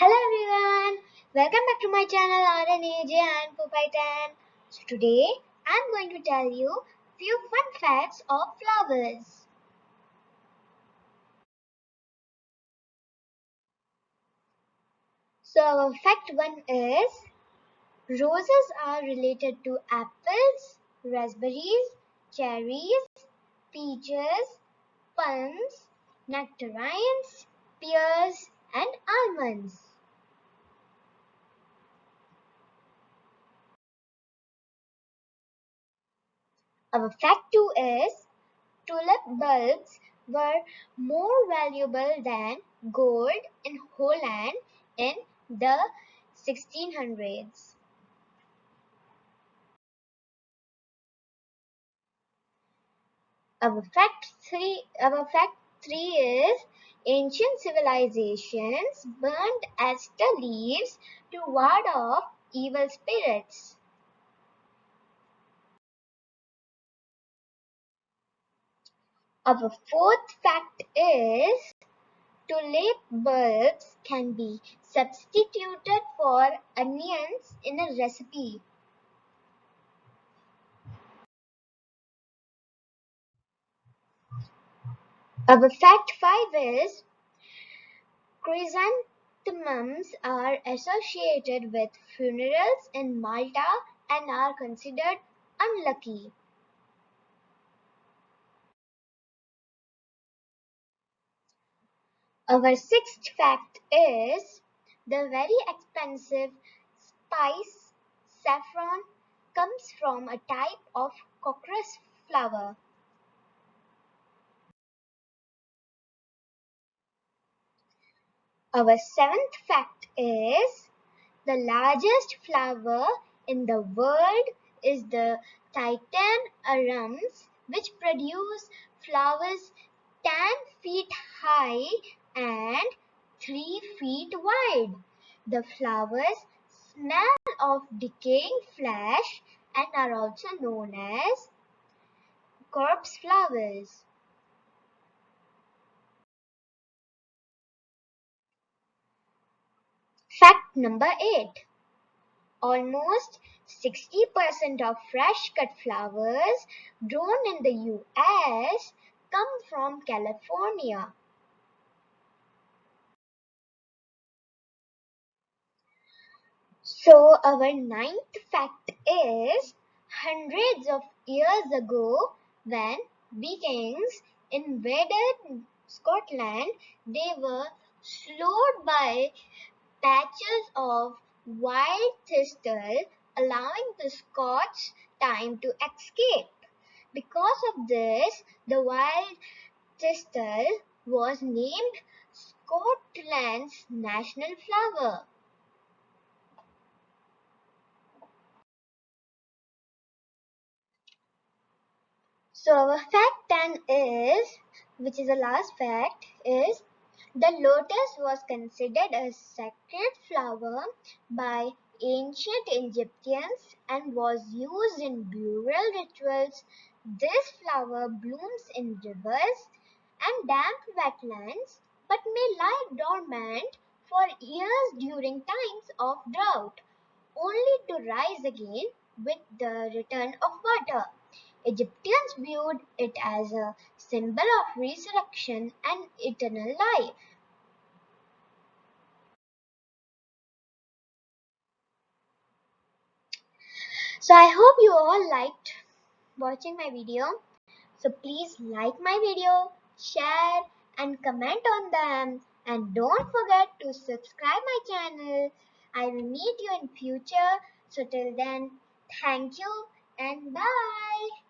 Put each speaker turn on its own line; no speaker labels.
Hello everyone, welcome back to my channel RNAJ and Pupaitan. So today I'm going to tell you few fun facts of flowers. So fact 1 is roses are related to apples, raspberries, cherries, peaches, plums, nectarines, pears and almonds. Our fact 2 is tulip bulbs were more valuable than gold in Holland in the 1600s. Our fact 3 is ancient civilizations burned aster leaves to ward off evil spirits. Our fourth fact is tulip bulbs can be substituted for onions in a recipe. Our fact 5 is chrysanthemums are associated with funerals in Malta and are considered unlucky. Our sixth fact is the very expensive spice saffron comes from a type of cockroach flower. Our seventh fact is the largest flower in the world is the Titaniarums, which produce flowers 10 feet high and 3 feet wide. The flowers smell of decaying flesh and are also known as corpse flowers. Fact number 8. Almost 60% of fresh cut flowers grown in the US come from California. So our ninth fact is hundreds of years ago when Vikings invaded Scotland, they were slowed by patches of wild thistle, allowing the Scots time to escape. Because of this, the wild thistle was named Scotland's national flower. So our fact 10 is, which is the last fact, is the lotus was considered a sacred flower by ancient Egyptians and was used in burial rituals. This flower blooms in rivers and damp wetlands but may lie dormant for years during times of drought, only to rise again with the return of water. Egyptians viewed it as a symbol of resurrection and eternal life. So I hope you all liked watching my video. So please like my video, share and comment on them, and don't forget to subscribe my channel. I will meet you in future. So till then, thank you and bye.